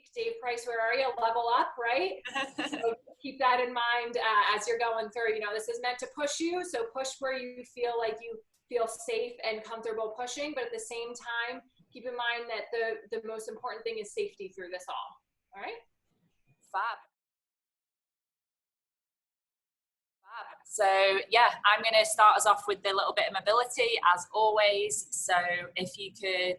week. Dave Price, where are you? Level up, right? So keep that in mind as you're going through. You know, this is meant to push you, so push where you feel like you feel safe and comfortable pushing, but at the same time, keep in mind that the most important thing is safety through this all right? Fab. So yeah, I'm going to start us off with a little bit of mobility as always. So if you could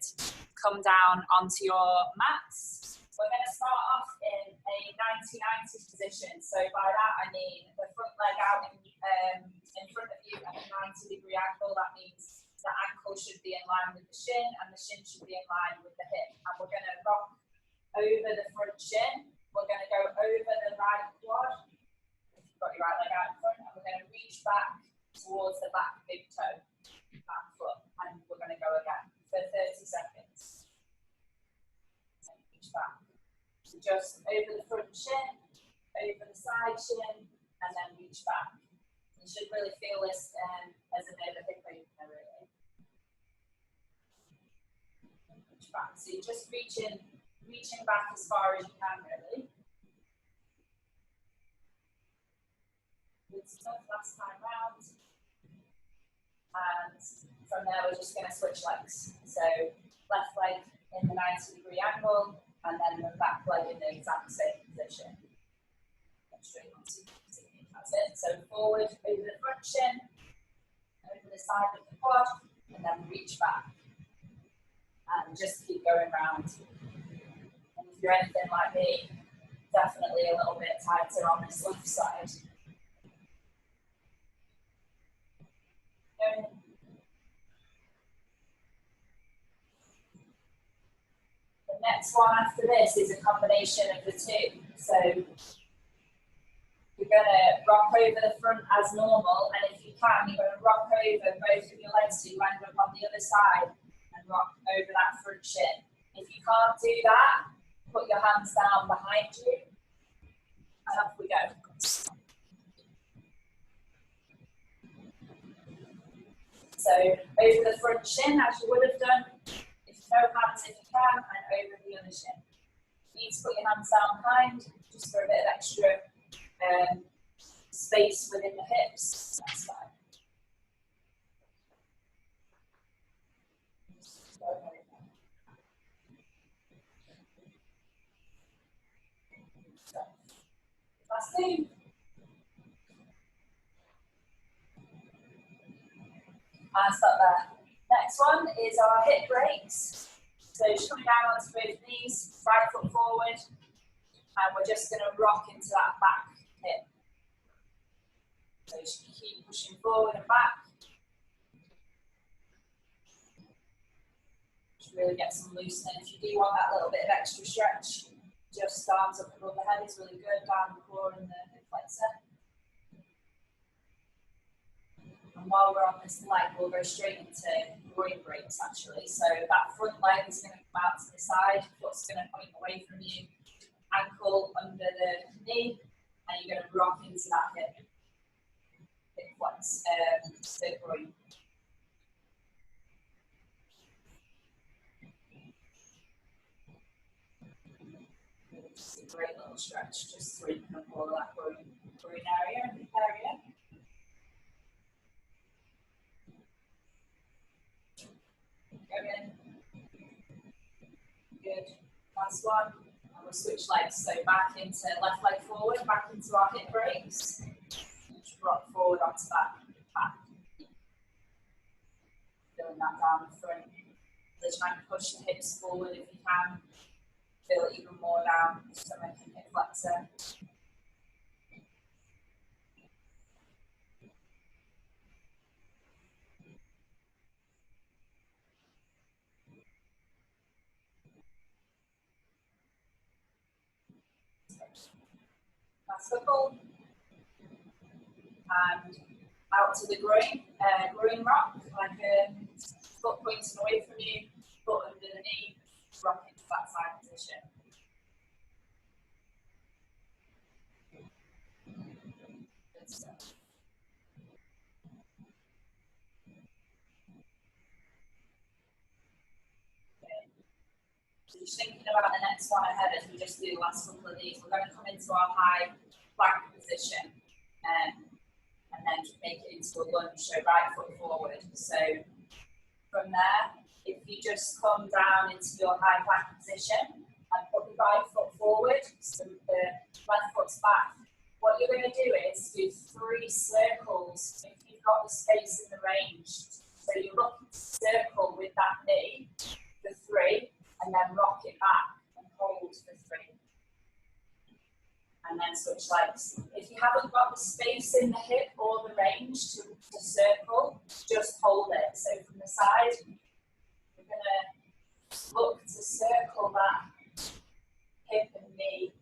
come down onto your mats. We're going to start off in a 90-90 position. So by that I mean the front leg out in front of you at a 90-degree angle. That means the ankle should be in line with the shin and the shin should be in line with the hip. And we're going to rock over the front shin. We're going to go over the right quad. Got your right leg out in front, and we're going to reach back towards the back big toe, back foot, and we're going to go again for 30 seconds. And reach back. So just over the front shin, over the side shin, and then reach back. You should really feel this as a bit of a hip opener, really. Reach back. So you're just reaching back as far as you can, really. Good stuff last time round. And from there, we're just going to switch legs. So left leg in the 90-degree angle, and then the back leg in the exact same position. Straight onto that's it. So forward over the front shin, over the side of the quad, and then reach back. And just keep going round. And if you're anything like me, definitely a little bit tighter on this left side. The next one after this is a combination of the two. So you're going to rock over the front as normal, and if you can, you're going to rock over both of your legs so you end up on the other side and rock over that front shin. If you can't do that, put your hands down behind you, and off we go. So over the front shin, as you would have done. If no hands, if you can, and over the other shin. You need to put your hands down behind, just for a bit of extra space within the hips. That's fine. So, last two. And stop there. Next one is our hip brakes. So just coming down onto both knees, right foot forward, and we're just going to rock into that back hip. So just keep pushing forward and back. Just really get some loosening. If you do want that little bit of extra stretch, just arms up above the head is really good, down the core and the hip flexor. And while we're on this leg, we'll go straight into groin breaks actually. So that front leg is going to come out to the side, foot's going to point away from you, ankle under the knee, and you're going to rock into that hip flex, the groin. Just a great little stretch, just so you can pull that groin area and hip area. Go in. Good. Last one. And we'll switch legs. So back into left leg forward, back into our hip brakes. Just rock forward onto that back. Feeling that down the front. Just try and push the hips forward if you can. Feel it even more down, stomach and hip flexor. Last couple. And out to the groin rock, like foot pointing away from you, foot under the knee, rock into that side position. Good stuff. Okay. So just thinking about the next one ahead as we just do the last couple of these. We're going to come into our high plank position and then make it into a lunge, so right foot forward. So from there, if you just come down into your high plank position and put the right foot forward, so the left foot's back, what you're going to do is do 3 circles if you've got the space in the range. So you're looking to circle with that knee for 3, and then rock it back and hold for 3. And then switch legs. If you haven't got the space in the hip or the range to circle, just hold it. So from the side, we're going to look to circle that hip and knee,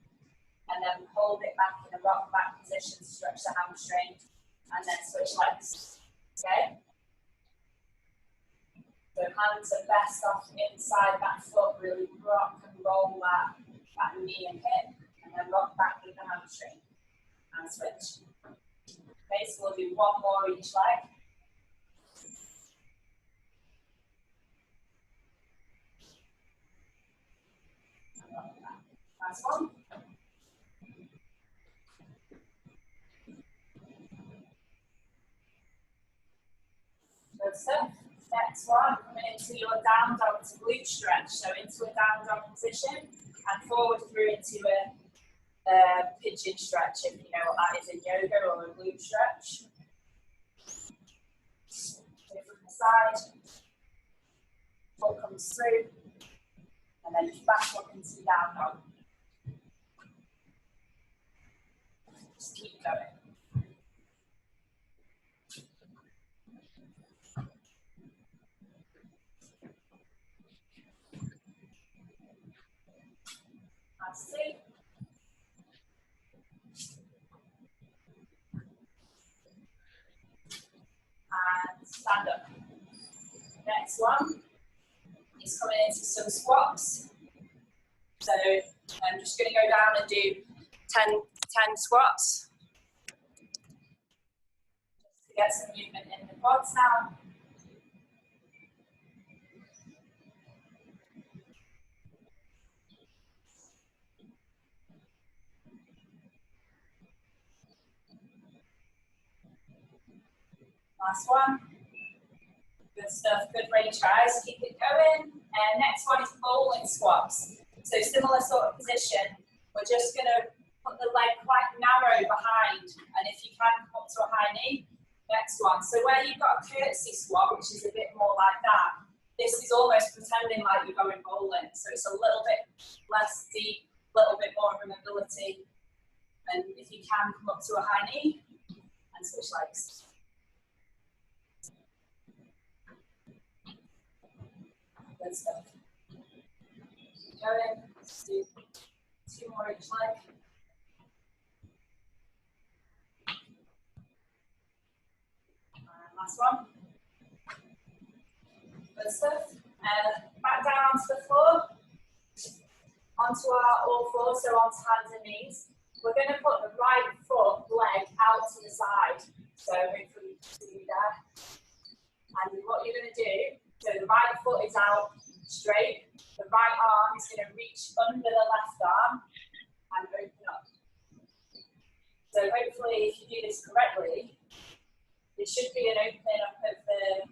and then hold it back in a rock back position to stretch the hamstring, and then switch legs. Okay? So hands are best off inside that foot, really rock and roll that knee and hip, and then rock back with the hamstring and switch. Okay, so we'll do 1 more each leg. Last one. Good stuff. Next one, coming into your down dog to glute stretch. So into a down dog position and forward through into a pigeon stretch, if you know what that is in yoga, or a glute stretch. So from the side, foot comes through, and then just back up into down dog. Just keep going. Last 2. And stand up. Next one is coming into some squats. So I'm just going to go down and do 10 squats. Just to get some movement in the quads now. Last one. Good stuff, good range, guys. Keep it going. And next one is bowling squats. So similar sort of position. We're just going to put the leg quite narrow behind. And if you can, come up to a high knee. Next one. So where you've got a curtsy squat, which is a bit more like that, this is almost pretending like you're going bowling. So it's a little bit less deep, a little bit more of a mobility. And if you can, come up to a high knee and switch legs. Good stuff. Keep going. Let's do 2 more each leg. And last one. Good stuff. Back down onto the floor. Onto our all fours, so onto hands and knees. We're going to put the right foot leg out to the side. So hopefully you can see there. And what you're going to do, so the right foot is out straight, the right arm is going to reach under the left arm and open up. So hopefully if you do this correctly, there should be an opening up of the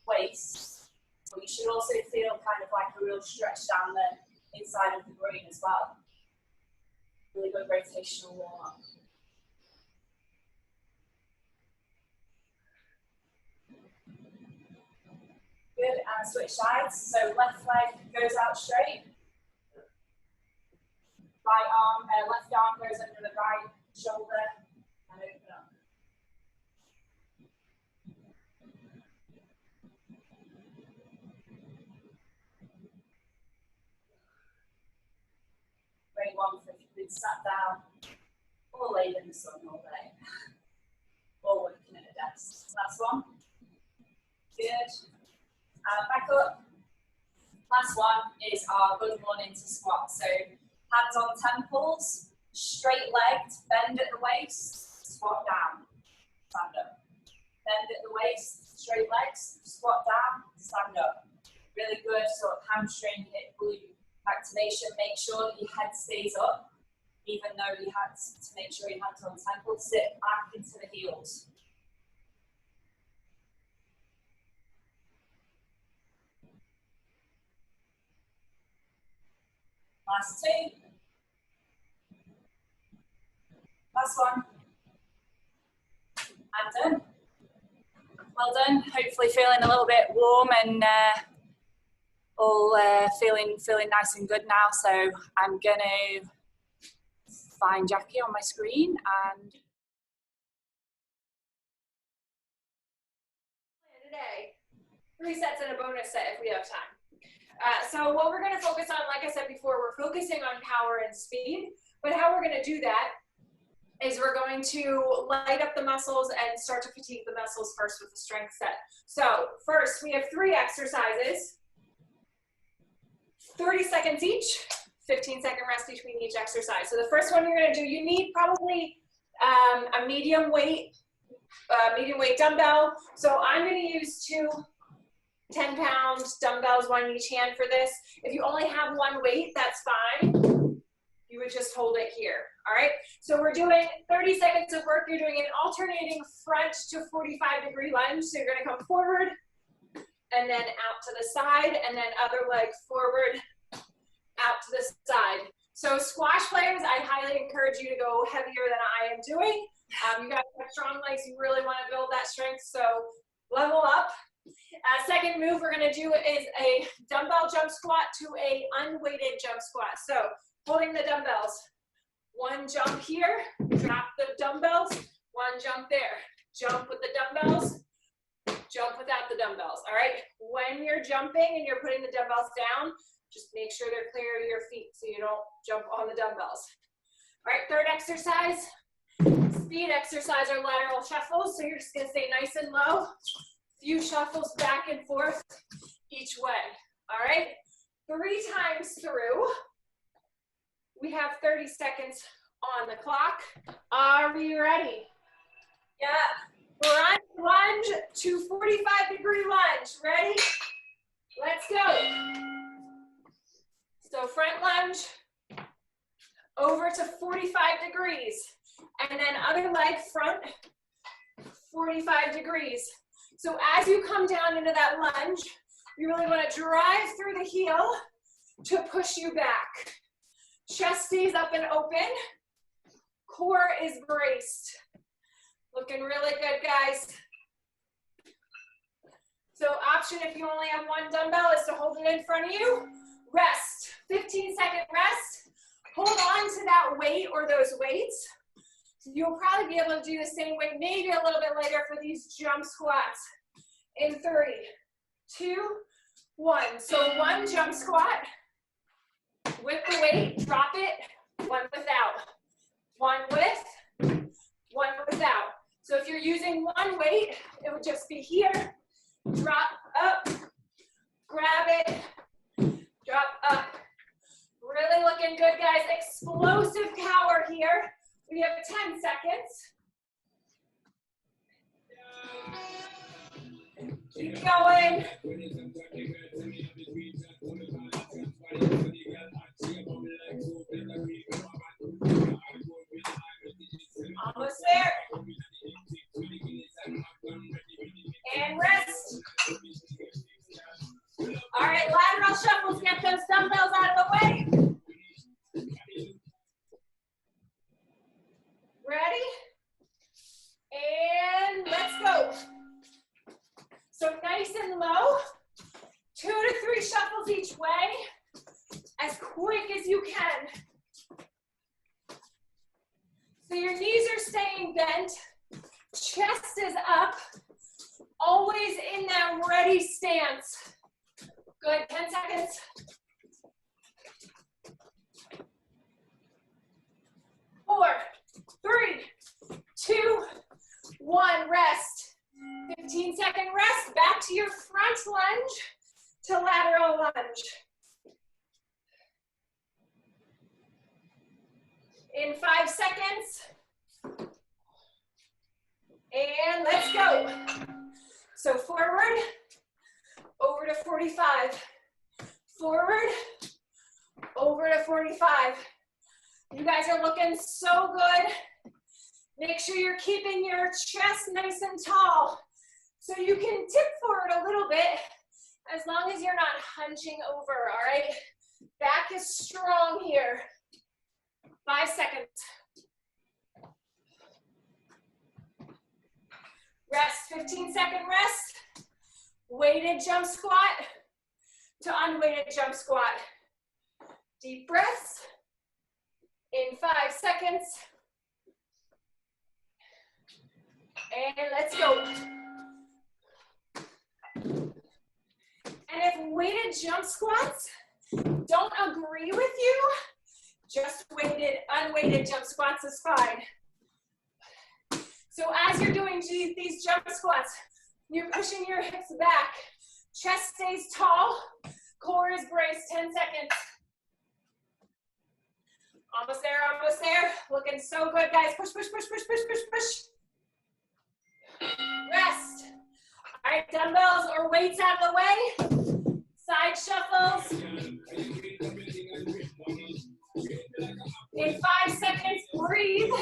waist, but you should also feel kind of like a real stretch down the inside of the groin as well. Really good rotational warm up. Good, and switch sides. So left leg goes out straight. Left arm goes under the right shoulder and open up. Great one for if you've been sat down or laid in the sun all day. Or working at a desk. Last one. Good. Back up. Last one is our good morning to squat. So hands on temples, straight legged, bend at the waist, squat down, stand up. Bend at the waist, straight legs, squat down, stand up. Really good sort of hamstring, hip, glute activation. Make sure that your head stays up, even though you had to make sure your hands are untangled. Sit back into the heels. Last two. Last one. And done. Well done. Hopefully feeling a little bit warm and all feeling nice and good now. So I'm going to find Jackie on my screen and today 3 sets and a bonus set if we have time. So what we're going to focus on, like I said before, we're focusing on power and speed, but how we're going to do that is we're going to light up the muscles and start to fatigue the muscles first with the strength set. So first we have 3 exercises, 30 seconds each, 15-second rest between each exercise. So the first one you're going to do, you need probably a medium weight dumbbell. So I'm going to use 2 10-pound dumbbells, one in each hand for this. If you only have one weight, that's fine. You would just hold it here. All right. So we're doing 30 seconds of work. You're doing an alternating front to 45-degree lunge. So you're going to come forward and then out to the side, and then other leg forward, out to the side. So squash players, I highly encourage you to go heavier than I am doing. You guys have strong legs. You really want to build that strength. So level up. Second move we're going to do is a dumbbell jump squat to a unweighted jump squat. So holding the dumbbells, one jump here, drop the dumbbells, one jump there, jump with the dumbbells, jump without the dumbbells. All right, when you're jumping and you're putting the dumbbells down, just make sure they're clear of your feet so you don't jump on the dumbbells. All right, third exercise, speed exercise or lateral shuffles. So you're just going to stay nice and low. Few shuffles back and forth each way. All right, 3 times through. We have 30 seconds on the clock. Are we ready? Yeah. Front lunge to 45-degree lunge. Ready? Let's go. So front lunge over to 45 degrees. And then other leg front, 45 degrees. So as you come down into that lunge, you really want to drive through the heel to push you back. Chest stays up and open. Core is braced. Looking really good, guys. So option if you only have one dumbbell is to hold it in front of you. Rest, 15-second rest. Hold on to that weight or those weights. You'll probably be able to do the same weight, maybe a little bit later for these jump squats. In 3, 2, 1. So one jump squat with the weight, drop it, one without. One with, one without. So if you're using one weight, it would just be here, drop up, grab it, drop up. Really looking good, guys. Explosive power here. We have 10 seconds. Keep going. Almost there. And rest. All right, lateral shuffles. Get those dumbbells out of the way. Ready? And let's go. So nice and low, 2 to 3 shuffles each way, as quick as you can. So your knees are staying bent, chest is up, always in that ready stance. Good, 10 seconds. Four, 3, 2, 1, rest. 15-second rest, back to your front lunge to lateral lunge. In 5 seconds. And let's go. So forward, over to 45. Forward, 45. You guys are looking so good. Make sure you're keeping your chest nice and tall so you can tip forward a little bit as long as you're not hunching over, all right? Back is strong here. 5 seconds. Rest, 15-second rest. Weighted jump squat to unweighted jump squat. Deep breaths. In 5 seconds. And let's go. And if weighted jump squats don't agree with you, just unweighted jump squats is fine. So as you're doing these jump squats, you're pushing your hips back. Chest stays tall, core is braced, 10 seconds. Almost there, almost there. Looking so good, guys. Push, push, push, push, push, push, push. Rest. All right, dumbbells or weights out of the way. Side shuffles. In 5 seconds, breathe.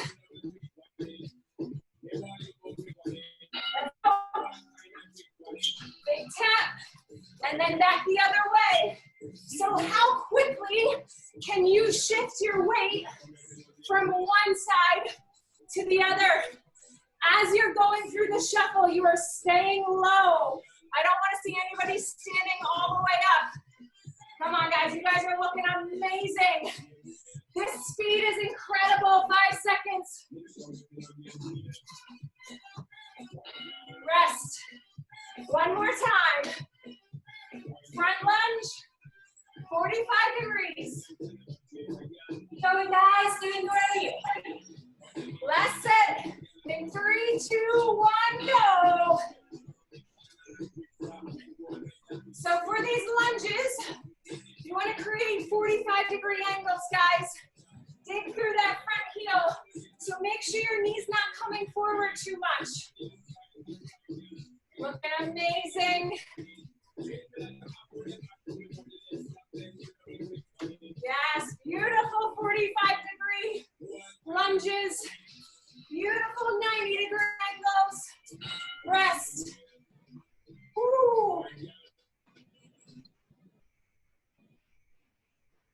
Let's go. Big tap. And then back the other way. So how quickly can you shift your weight from one side to the other? As you're going through the shuffle, you are staying low. I don't want to see anybody standing all the way up. Come on, guys. You guys are looking amazing. This speed is incredible. 5 seconds. Rest. One more time. Front lunge. 45 degrees. Going, guys. Doing great. Last set. In 3, 2, 1, go. So for these lunges, you want to create 45-degree angles, guys. Dig through that front heel. So make sure your knee's not coming forward too much. Looking amazing. Yes, beautiful 45-degree lunges. Beautiful 90-degree angles. Rest. Woo.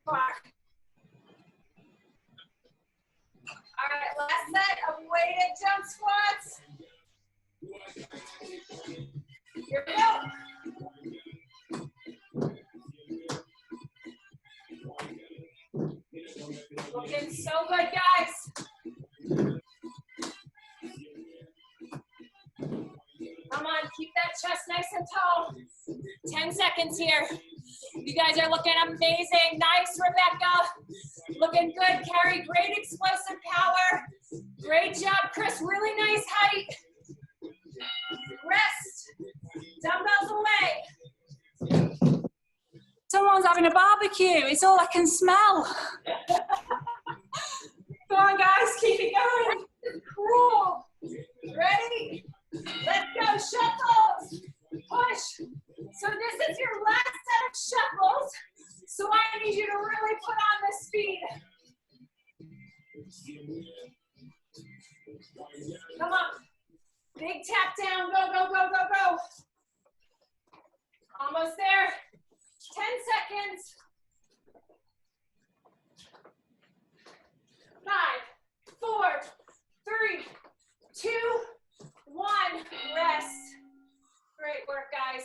All right, last set of weighted jump squats. Here we go. Looking so good, guys. Come on, keep that chest nice and tall. 10 seconds here. You guys are looking amazing. Nice, Rebecca. Looking good, Carrie. Great explosive power. Great job, Chris. Really nice height. Rest. Dumbbells away. Someone's having a barbecue. It's all I can smell. Come on, guys. Keep it going. Cool. Ready? Let's go. Shuffles. Push. So this is your last set of shuffles. So I need you to really put on the speed. Come on. Big tap down. Go, go, go, go, go. Almost there. 10 seconds. 5, 4, 3, 2, 1. Rest. Great work, guys.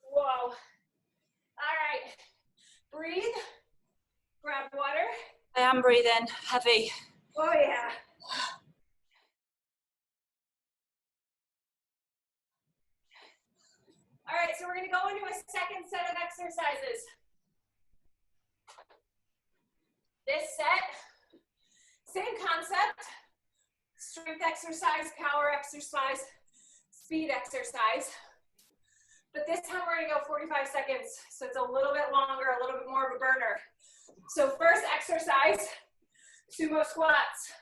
Whoa. All right. Breathe. Grab water. I am breathing heavy. Oh, yeah. All right, so we're going to go into a second set of exercises. This set, same concept, strength exercise, power exercise, speed exercise. But this time we're going to go 45 seconds, so it's a little bit longer, a little bit more of a burner. So first exercise, sumo squats.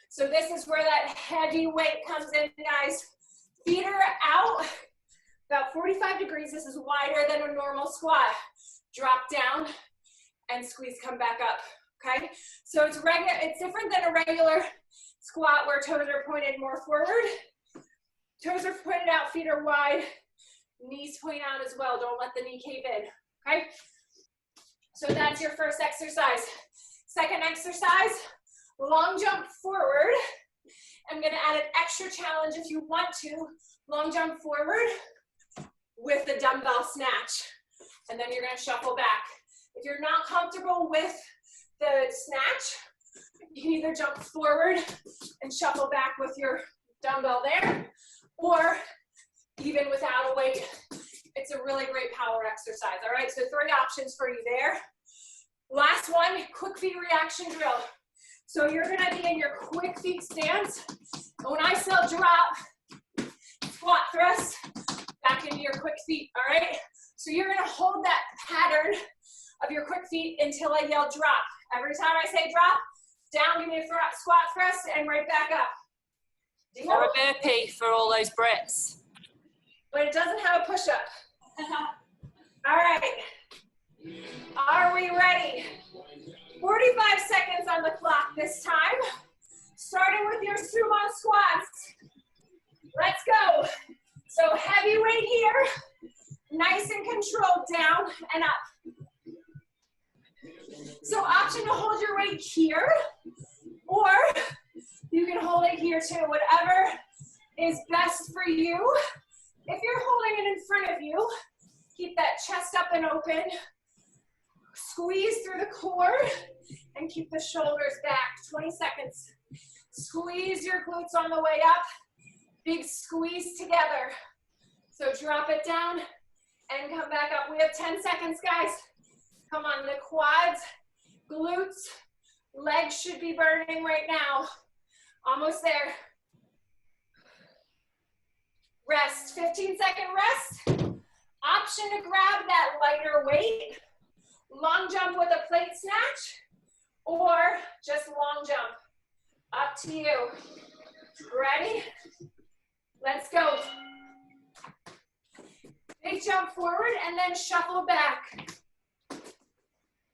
So this is where that heavy weight comes in, guys. Feet are out. About 45 degrees, this is wider than a normal squat. Drop down, and squeeze, come back up, okay? So it's different than a regular squat where toes are pointed more forward. Toes are pointed out, feet are wide, knees point out as well. Don't let the knee cave in, okay? So that's your first exercise. Second exercise, long jump forward. I'm gonna add an extra challenge if you want to. Long jump forward with the dumbbell snatch. And then you're gonna shuffle back. If you're not comfortable with the snatch, you can either jump forward and shuffle back with your dumbbell there, or even without a weight. It's a really great power exercise, all right? So 3 options for you there. Last one, quick feet reaction drill. So you're gonna be in your quick feet stance. When I say drop, squat thrust, back into your quick feet, all right? So you're gonna hold that pattern of your quick feet until I yell drop. Every time I say drop, down, give me a squat thrust, and right back up. Deal? Or a burpee for all those Brits. But it doesn't have a push-up. All right. Are we ready? 45 seconds on the clock this time. Starting with your sumo squats. Let's go. So heavy weight here. Nice and controlled, down and up. So option to hold your weight here, or you can hold it here too, whatever is best for you. If you're holding it in front of you, keep that chest up and open. Squeeze through the core and keep the shoulders back. 20 seconds. Squeeze your glutes on the way up. Big squeeze together. So drop it down and come back up. We have 10 seconds, guys. Come on, the quads, glutes, legs should be burning right now. Almost there. Rest, 15-second rest. Option to grab that lighter weight. Long jump with a plate snatch, or just long jump. Up to you. Ready? Let's go. Big jump forward and then shuffle back.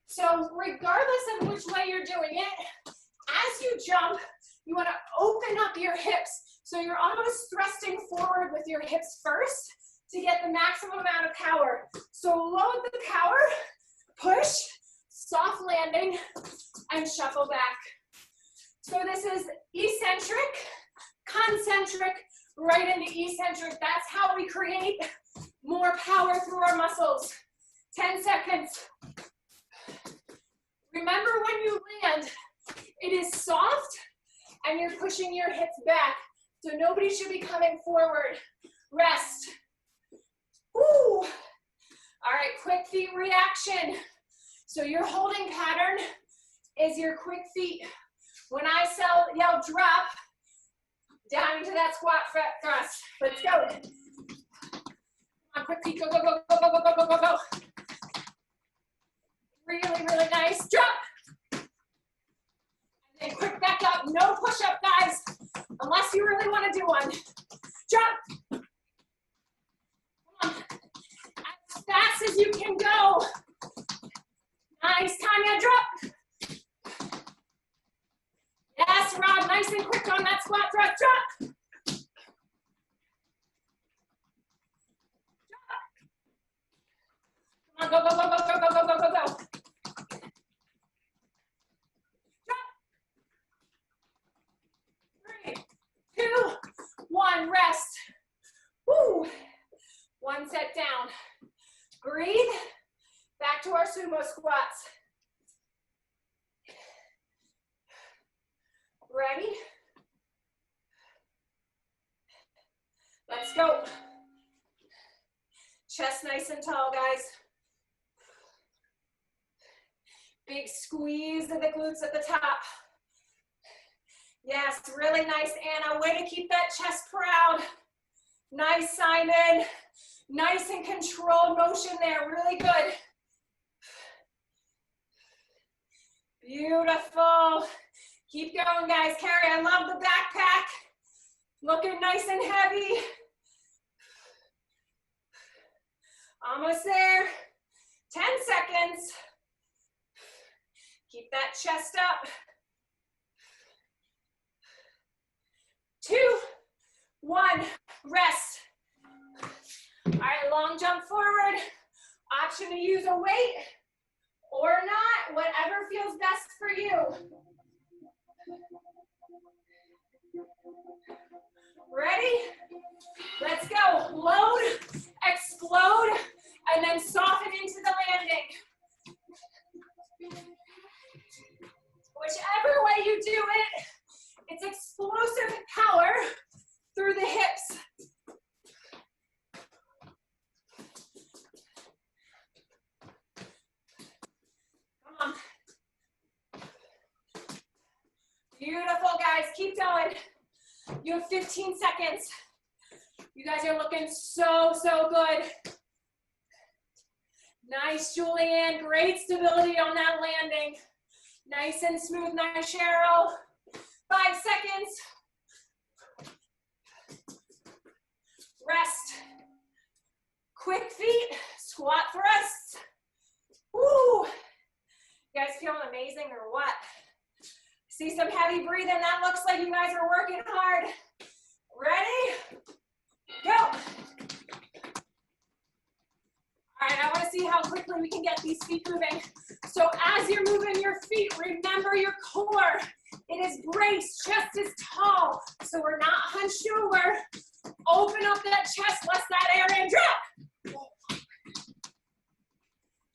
So regardless of which way you're doing it, as you jump, you want to open up your hips. So you're almost thrusting forward with your hips first to get the maximum amount of power. So load the power, push, soft landing, and shuffle back. So this is eccentric, concentric, right into eccentric. That's how we create more power through our muscles. 10 seconds. Remember, when you land, it is soft and you're pushing your hips back. So nobody should be coming forward. Rest. Woo. All right, quick feet reaction. So your holding pattern is your quick feet. When I yell drop, down into that squat thrust. Let's go. Come on, quick feet, go, go, go, go, go, go, go, go, go. Really, really nice. Drop. And then quick back up. No push-up, guys, unless you really want to do one. Drop. Come on. As fast as you can go. Nice, Tanya, drop. Yes, Rob, nice and quick on that squat thrust, drop. Come on, go, go, go, go, go, go, go, go, go, go. Drop. 3, 2, 1, rest. Woo. One set down. Breathe. Back to our sumo squats. Ready? Let's go. Chest nice and tall, guys. Big squeeze of the glutes at the top. Yes, really nice, Anna. Way to keep that chest proud. Nice, Simon. Nice and controlled motion there. Really good. Beautiful. Keep going, guys. Carrie, I love the backpack. Looking nice and heavy. Almost there. 10 seconds. Keep that chest up. 2, 1, rest. All right, long jump forward. Option to use a weight or not, whatever feels best for you. Ready? Let's go. Load, explode, and then soften into the landing. Whichever way you do it, it's explosive power through the hips. Come on. Beautiful, guys. Keep going. You have 15 seconds. You guys are looking so, so good. Nice, Julianne. Great stability on that landing. Nice and smooth. Nice, Cheryl. 5 seconds. Rest. Quick feet. Squat thrusts. Woo. You guys feeling amazing or what? See some heavy breathing. That looks like you guys are working hard. Ready? Go. All right, I want to see how quickly we can get these feet moving. So as you're moving your feet, remember your core. It is braced, chest is tall. So we're not hunched over. Open up that chest, bless that area, and drop.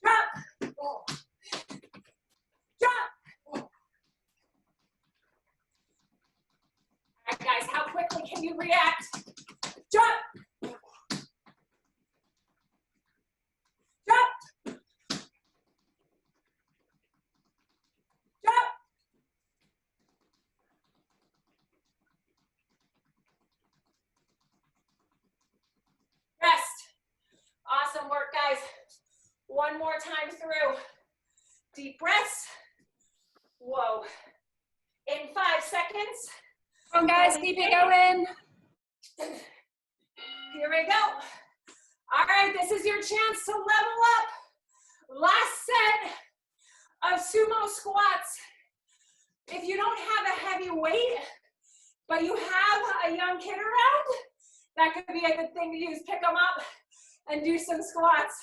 Drop. Drop. All right, guys, how quickly can you react? Drop. Drop. Drop. Rest. Awesome work, guys. One more time through. Deep breaths. Whoa. In 5 seconds. Come on, guys, keep it going. Here we go. All right, this is your chance to level up. Last set of sumo squats. If you don't have a heavy weight, but you have a young kid around, that could be a good thing to use. Pick them up and do some squats.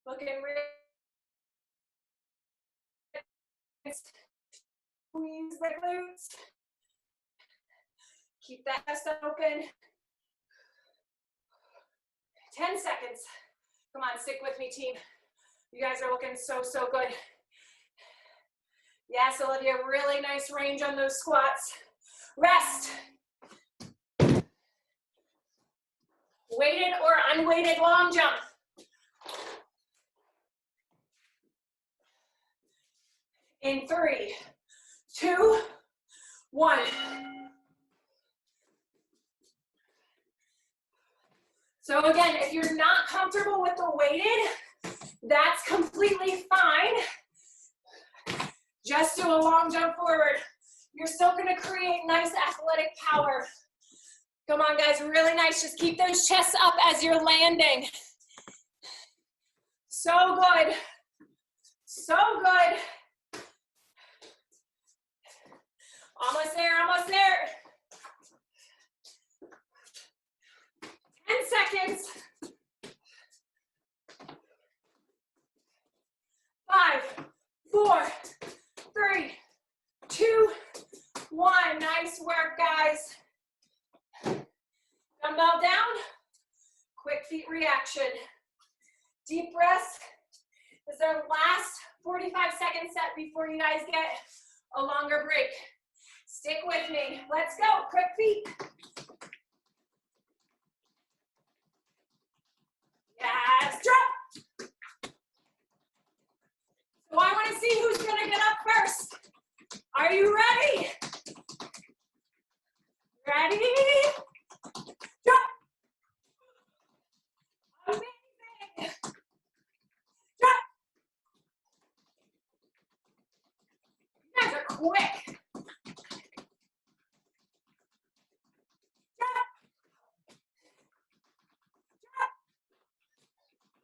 Looking really. Squeeze the glutes. Keep that chest open. 10 seconds. Come on, stick with me, team. You guys are looking so, so good. Yes, Olivia, really nice range on those squats. Rest. Weighted or unweighted long jump. In 3, 2, 1. So again, if you're not comfortable with the weighted, that's completely fine. Just do a long jump forward. You're still gonna create nice athletic power. Come on, guys, really nice. Just keep those chests up as you're landing. So good. So good. Almost there, almost there. 10 seconds. 5, 4, 3, 2, 1. Nice work, guys. Dumbbell down. Quick feet reaction. Deep breaths. This is our last 45-second set before you guys get a longer break. Stick with me. Let's go. Quick feet. Yes, drop. So I want to see who's going to get up first. Are you ready? Ready? Drop. Amazing. Drop. You guys are quick.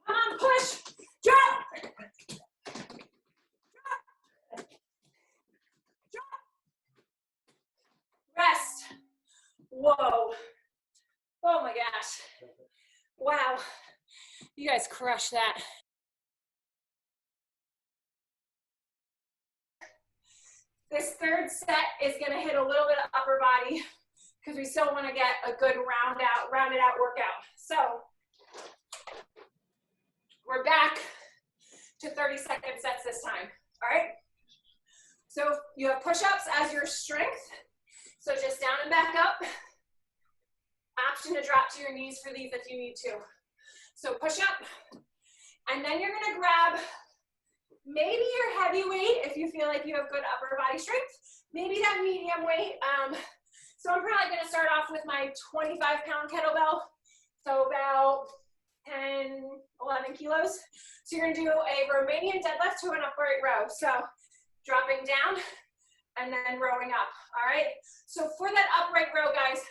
Come on, push. Wow, you guys crushed that. This third set is gonna hit a little bit of upper body because we still wanna get a good rounded out workout. So we're back to 30-second sets this time, all right? So you have push-ups as your strength. So just down and back up. Option to drop to your knees for these if you need to. So push up, and then you're gonna grab maybe your heavy weight if you feel like you have good upper body strength, maybe that medium weight. So I'm probably gonna start off with my 25-pound kettlebell, so about 10, 11 kilos. So you're gonna do a Romanian deadlift to an upright row. So dropping down and then rowing up, all right? So for that upright row, guys,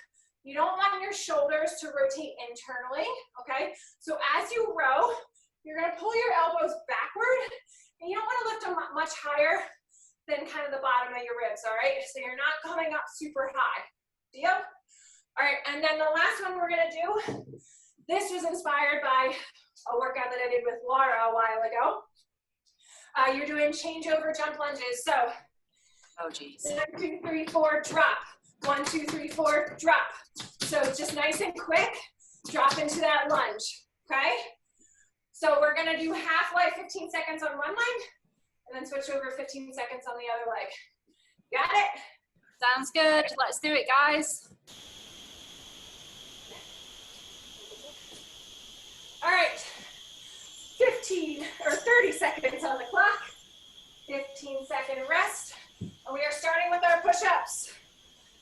you don't want your shoulders to rotate internally, okay? So as you row, you're gonna pull your elbows backward, and you don't wanna lift them much higher than kind of the bottom of your ribs, all right? So you're not coming up super high, deal? All right, and then the last one we're gonna do, this was inspired by a workout that I did with Laura a while ago. You're doing changeover jump lunges, so. Oh, geez. 1, 2, 3, 4, drop. 1, 2, 3, 4, drop. So just nice and quick, drop into that lunge, okay? So we're gonna do half leg, 15 seconds on one leg, and then switch over 15 seconds on the other leg. Got it? Sounds good. Let's do it, guys. All right, 15 or 30 seconds on the clock, 15-second rest, and we are starting with our push-ups.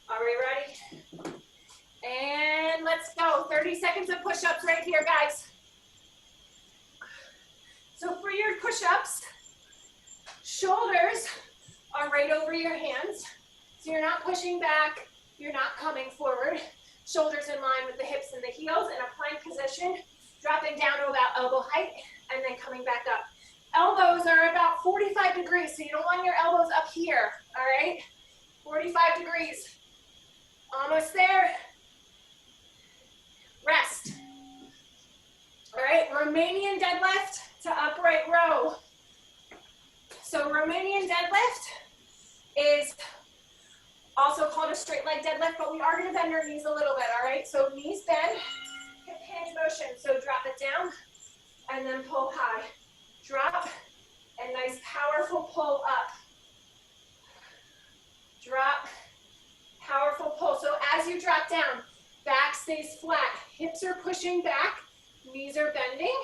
Are we ready? And let's go. 30 seconds of push-ups right here, guys. So for your push-ups, shoulders are right over your hands. So you're not pushing back, you're not coming forward. Shoulders in line with the hips and the heels in a plank position, dropping down to about elbow height, and then coming back up. Elbows are about 45 degrees, so you don't want your elbows up here, all right? 45 degrees. Almost there. Rest. All right, Romanian deadlift to upright row. So Romanian deadlift is also called a straight leg deadlift, but we are gonna bend our knees a little bit, all right? So knees bend, hip hinge motion. So drop it down and then pull high. Drop and nice powerful pull up. Drop. Powerful pull. So as you drop down, back stays flat. Hips are pushing back. Knees are bending.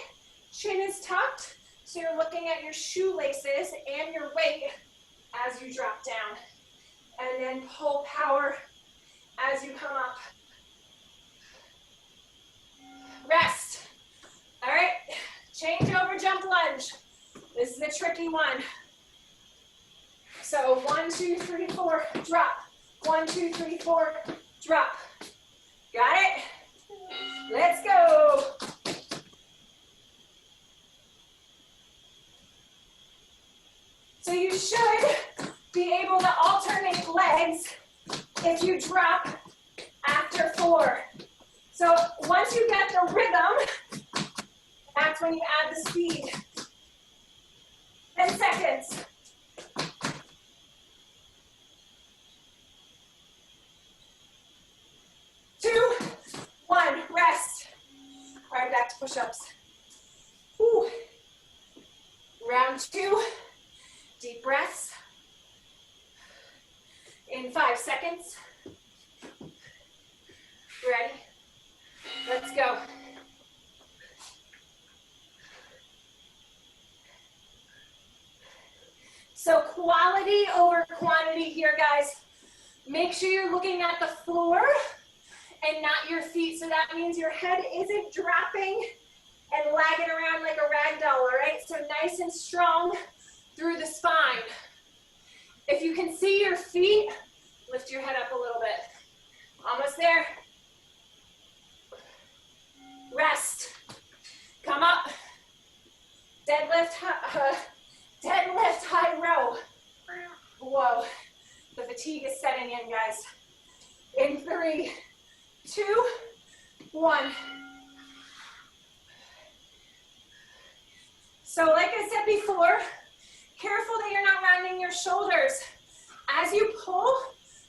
Chin is tucked. So you're looking at your shoelaces and your weight as you drop down. And then pull power as you come up. Rest. All right. Change over jump lunge. This is a tricky one. So 1, 2, 3, 4, drop. 1, 2, 3, 4, drop. Got it? Let's go. So you should be able to alternate legs if you drop after 4. So once you get the rhythm, that's when you add the speed. 10 seconds. 2, 1, rest. All right, back to push-ups. Round 2, deep breaths. In 5 seconds. Ready? Let's go. So quality over quantity here, guys. Make sure you're looking at the floor and not your feet. So that means your head isn't dropping and lagging around like a rag doll, all right? So nice and strong through the spine. If you can see your feet, lift your head up a little bit. Almost there. Rest. Come up. Deadlift, deadlift high row. Whoa, the fatigue is setting in, guys. In 3, 2, 1. So like I said before, careful that you're not rounding your shoulders. As you pull,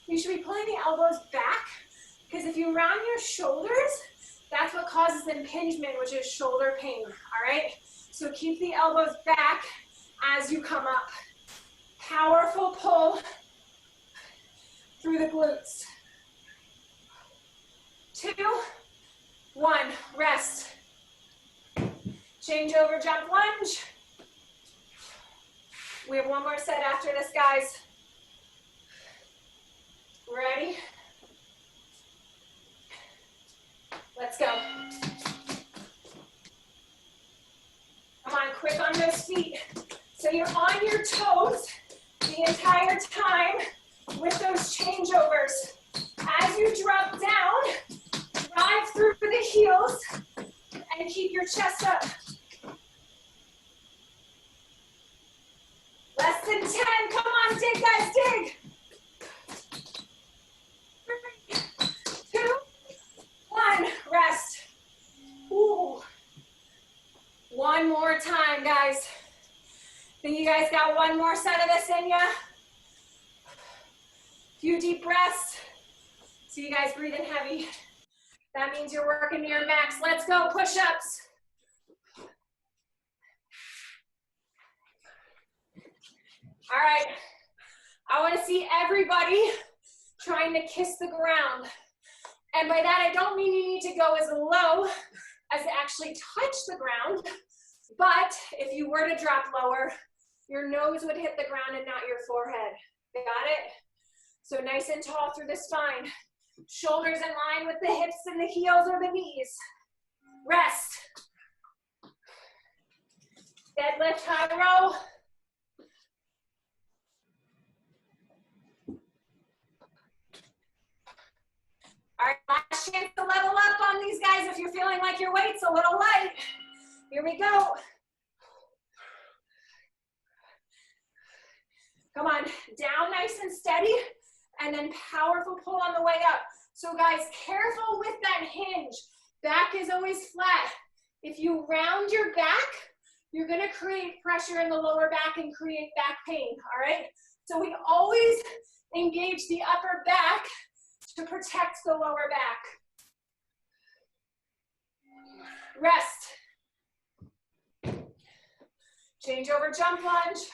you should be pulling the elbows back, because if you round your shoulders, that's what causes impingement, which is shoulder pain, all right? So keep the elbows back as you come up. Powerful pull through the glutes. 2, 1, rest. Change over, jump lunge. We have one more set after this, guys. Ready? Let's go. Come on, quick on those feet. So you're on your toes the entire time with those changeovers. As you drop down, drive through the heels and keep your chest up. Less than 10, come on, dig guys, dig. 3, 2, 1, rest. Ooh. One more time, guys. Think you guys got one more set of this in ya? Few deep breaths. So you guys breathing heavy. That means you're working to your max. Let's go, push-ups. All right, I want to see everybody trying to kiss the ground. And by that, I don't mean you need to go as low as to actually touch the ground, but if you were to drop lower, your nose would hit the ground and not your forehead. Got it? So nice and tall through the spine. Shoulders in line with the hips and the heels or the knees. Rest. Deadlift, high row. All right, last chance to level up on these guys if you're feeling like your weight's a little light. Here we go. Come on, down nice and steady, and then powerful pull on the way up. So guys, careful with that hinge. Back is always flat. If you round your back, you're gonna create pressure in the lower back and create back pain, all right? So we always engage the upper back to protect the lower back. Rest. Change over, jump lunge.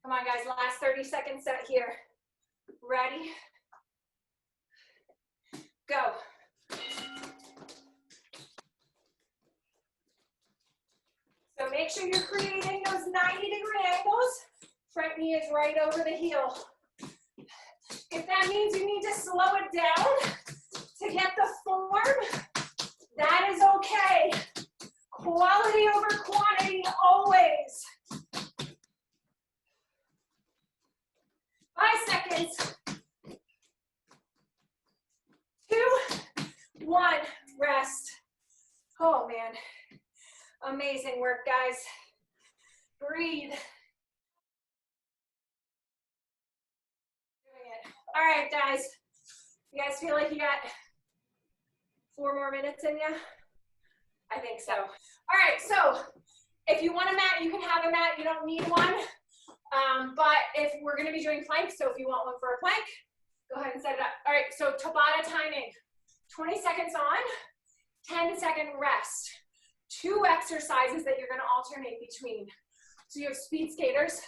Come on, guys, last 30-second set here. Ready? Go. So make sure you're creating those 90-degree angles. Front knee is right over the heel. If that means you need to slow it down to get the form, that is okay. Quality over quantity always. 5 seconds. 2, 1, rest. Oh man, amazing work, guys. Breathe. All right, guys. You guys feel like you got 4 more minutes in you? I think so. All right, so if you want a mat, you can have a mat. You don't need one. But if we're going to be doing planks, so if you want one for a plank, go ahead and set it up. All right, so Tabata timing. 20 seconds on, 10-second rest. 2 exercises that you're going to alternate between. So you have speed skaters,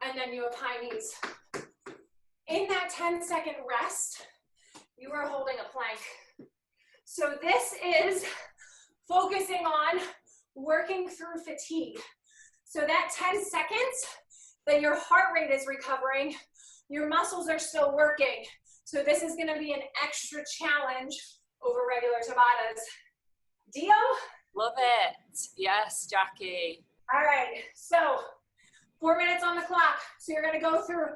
and then you have high knees. In that 10-second rest, you are holding a plank. So this is focusing on working through fatigue. So that 10 seconds that your heart rate is recovering, your muscles are still working. So this is gonna be an extra challenge over regular Tabatas. Deal? Love it. Yes, Jackie. All right, so 4 minutes on the clock. So you're gonna go through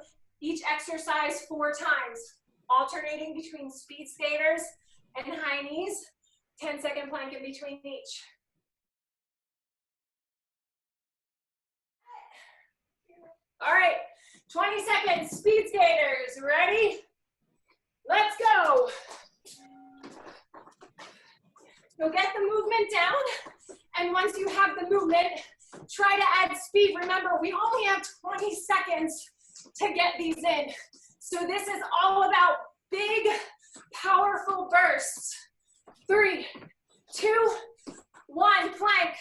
each exercise 4 times, alternating between speed skaters and high knees, 10-second plank in between each. All right, 20 seconds, speed skaters, ready? Let's go. So get the movement down And once you have the movement, try to add speed. Remember, we only have 20 seconds to get these in. So this is all about big, powerful bursts. 3, 2, 1, plank.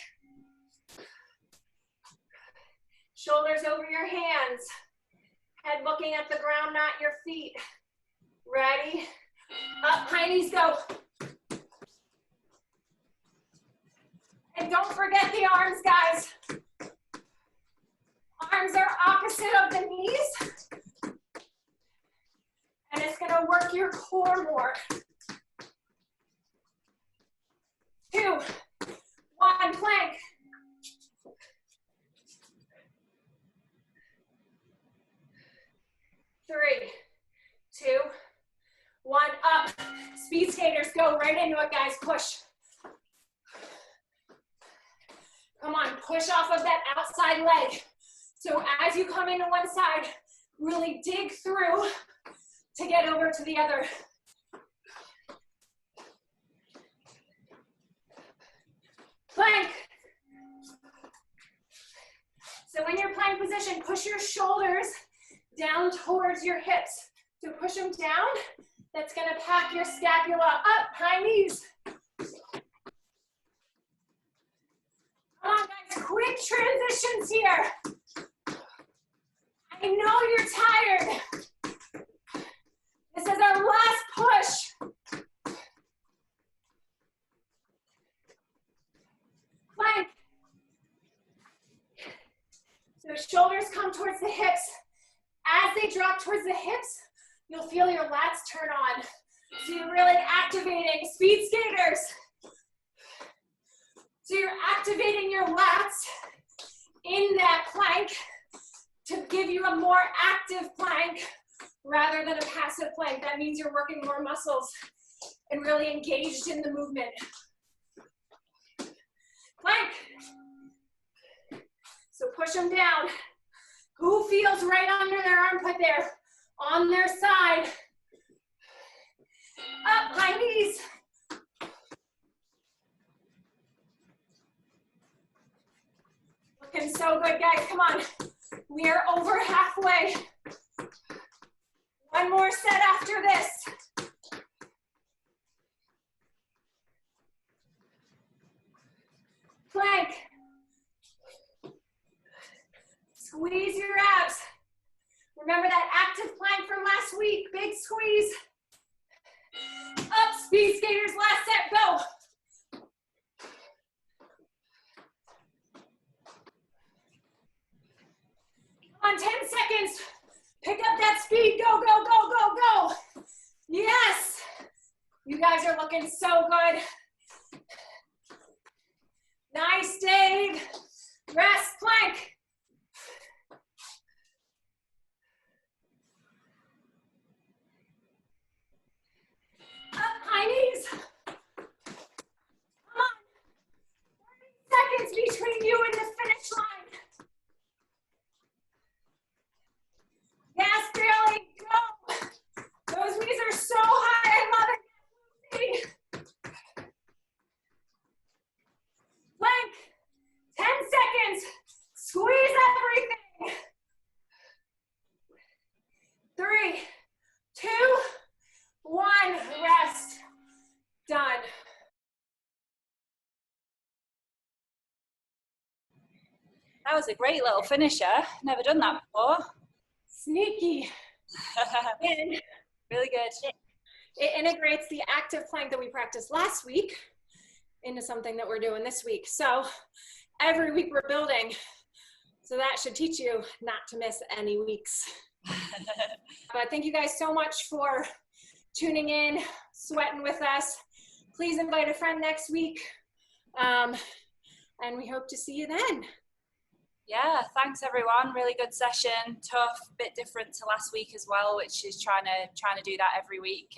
Shoulders over your hands. Head looking at the ground, not your feet. Ready? Up, high knees, go. And don't forget the arms, guys. Arms are opposite of the knees. And it's gonna work your core more. 2, 1, plank. 3, 2, 1, up. Speed skaters, go right into it, guys, push. Come on, push off of that outside leg. So as you come into one side, really dig through to get over to the other. Plank. So in your plank position, push your shoulders down towards your hips. So push them down. That's gonna pack your scapula up, high knees. Come on, guys, quick transitions here. I know you're tired. This is our last push. Plank. So shoulders come towards the hips. As they drop towards the hips, you'll feel your lats turn on. So you're really activating, speed skaters. So you're activating your lats in that plank to give you a more active plank rather than a passive plank. That means you're working more muscles and really engaged in the movement. Plank. So push them down. Who feels right under their armpit there? On their side. Up, high knees. Looking so good, guys. Come on. We are over halfway. One more set after this. Plank. Squeeze your abs. Remember that active plank from last week. Big squeeze. Up, speed skaters, last set, go. On 10 seconds. Pick up that speed. Go, go, go, go, go. Yes. You guys are looking so good. Nice, Dave. Rest, plank. Up, high knees. Come on. 30 seconds between you and the finish line. Yes, Bailey, go. Those knees are so high. I love it. Plank. 10 seconds. Squeeze everything. 3, 2, 1. Rest. Done. That was a great little finisher. Never done that before. Sneaky. And really good. It integrates the active plank that we practiced last week into something that we're doing this week. So every week we're building. So that should teach you not to miss any weeks. But thank you guys so much for tuning in, sweating with us. Please invite a friend next week. And we hope to see you then. Yeah, thanks everyone. Really good session. Tough, bit different to last week as well, which is trying to do that every week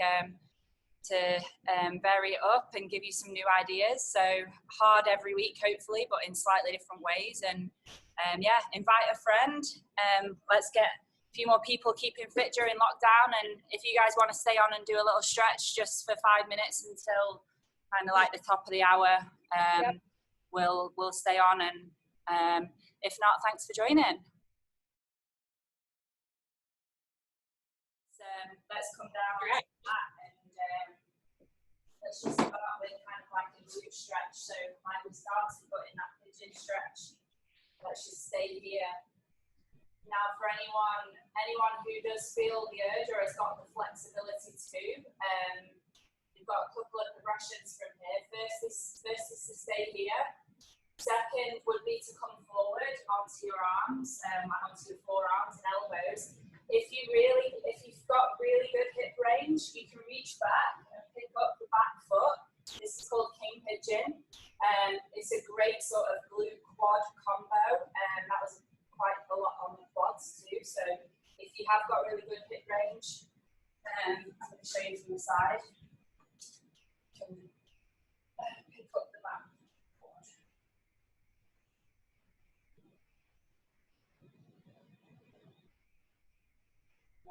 to vary it up and give you some new ideas. So hard every week, hopefully, but in slightly different ways. And yeah, invite a friend. Let's get a few more people keeping fit during lockdown. And if you guys want to stay on and do a little stretch just for 5 minutes until kind of like the top of the hour, yep. we'll stay on, and if not, thanks for joining. So let's come down to that, and let's just start with kind of like a glute stretch. So like we started, but in that pigeon stretch, let's just stay here. Now, for anyone who does feel the urge or has got the flexibility to, you've got a couple of progressions from here. First is to stay here. Second would be to come forward onto your arms, onto your forearms and elbows. If you've got really good hip range, you can reach back and pick up the back foot. This is called king pigeon. It's a great sort of glute quad combo, and that was quite a lot on the quads too. So if you have got really good hip range, I'm going to show you from the side. You can pick up the back quad.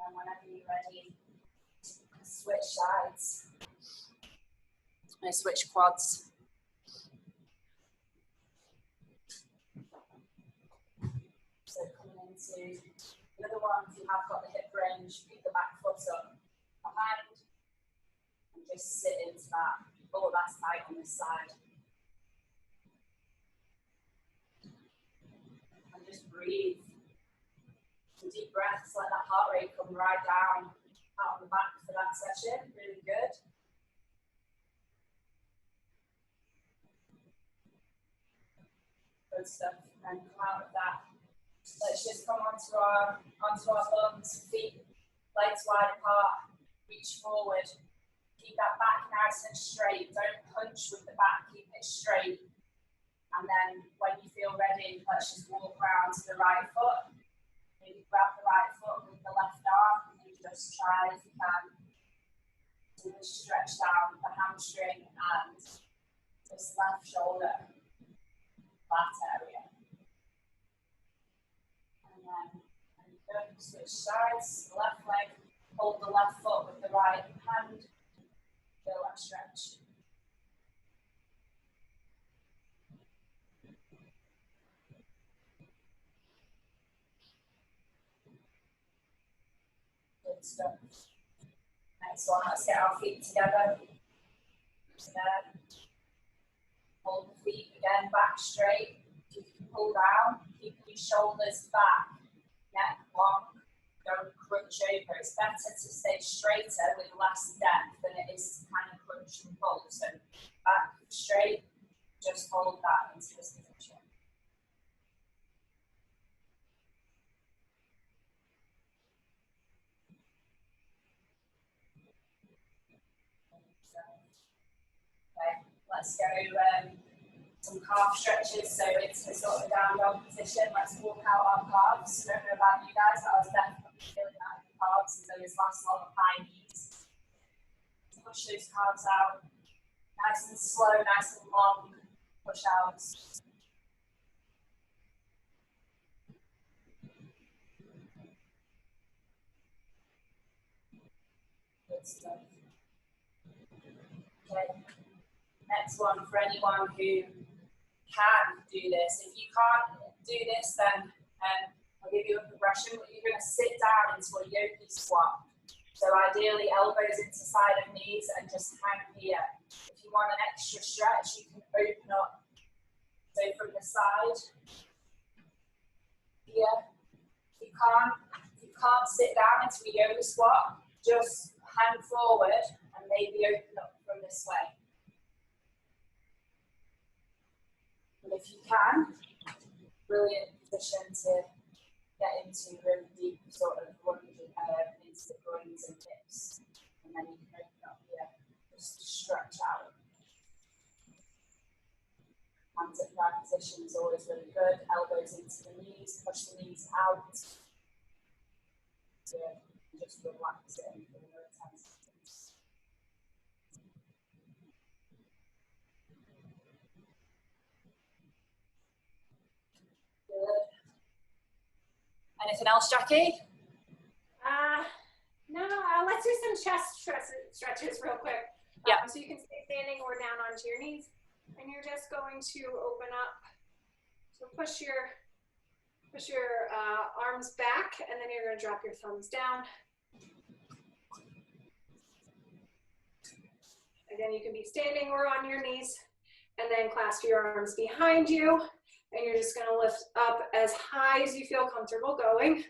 And whenever you're ready, switch sides. I'm going to switch quads. So coming into the other one, if you have got the hip range, pick the back foot up behind and just sit into that. Oh, that's tight on this side. And just breathe. Some deep breaths, let that heart rate come right down out of the back for that session. Really good. Good stuff. And come out of that. Let's just come onto our lungs, feet, legs wide apart, reach forward. Keep that back nice and straight. Don't punch with the back, keep it straight. And then when you feel ready, let's just walk around to the right foot. Maybe grab the right foot with the left arm and just try, if you can, to stretch down the hamstring and this left shoulder, that area. Good. Switch sides, left leg, hold the left foot with the right hand, feel that stretch. Good stuff. Next one, let's get our feet together. There. Hold the feet again, back straight. You can pull down, keep your shoulders back. Neck long, don't crunch over. It's better to stay straighter with less depth than it is to kind of crunch and pull. So back straight, just hold that into this position. Okay, let's go some calf stretches. So it's a sort of down dog position. Let's walk out our calves. I don't know about you guys, but I was definitely feeling that in the calves and those last long high knees. Push those calves out. Nice and slow, nice and long. Push out. Good stuff. Okay. Next one for anyone who can do this. If you can't do this, then I'll give you a progression, but you're going to sit down into a yogi squat. So ideally, elbows into side of knees and just hang here. If you want an extra stretch, you can open up. So from the side, here. If you can't sit down into a yoga squat, just hang forward and maybe open up from this way. But if you can, brilliant position to get into really deep sort of lunging into the groins and hips. And then you can open up here, just stretch out. Hands at that position is always really good. Elbows into the knees, push the knees out. Good. And just relax it and feel no tense. Good. Anything else, Jackie? No, let's do some chest stretches real quick. Yeah. So you can stay standing or down onto your knees. And you're just going to open up. So push your arms back, and then you're going to drop your thumbs down. Again, you can be standing or on your knees, and then clasp your arms behind you, and you're just going to lift up as high as you feel comfortable going.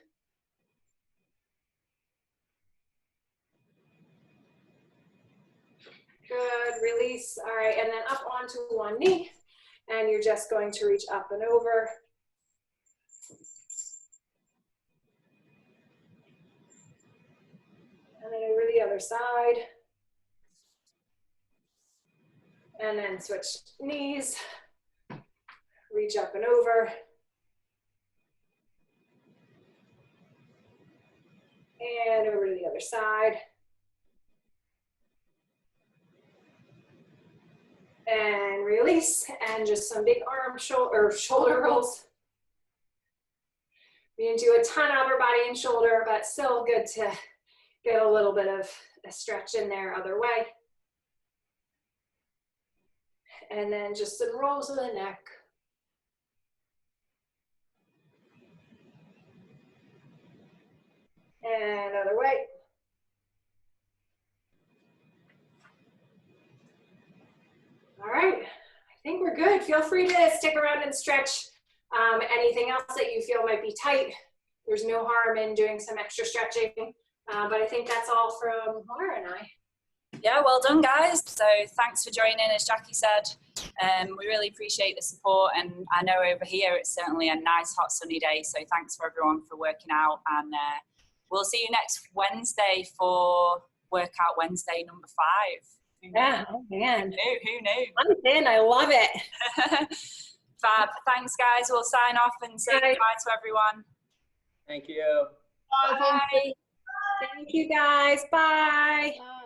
Good, release. All right, and then up onto one knee, and you're just going to reach up and over. And then over the other side. And then switch knees, reach up and over. And over to the other side. And release, and just some big arm, shoulder rolls. We didn't do a ton of upper body and shoulder, but still good to get a little bit of a stretch in there other way. And then just some rolls of the neck. And other way. All right, I think we're good. Feel free to stick around and stretch anything else that you feel might be tight. There's no harm in doing some extra stretching, but I think that's all from Laura and I. Yeah, well done, guys. So thanks for joining, as Jackie said. We really appreciate the support, and I know over here it's certainly a nice, hot, sunny day, so thanks for everyone for working out, and we'll see you next Wednesday for Workout Wednesday number 5. Yeah, oh man. Who knew? I'm in, I love it. Fab. Thanks, guys. We'll sign off and say goodbye to everyone. Thank you. Bye. Thank you, guys. Bye. Bye.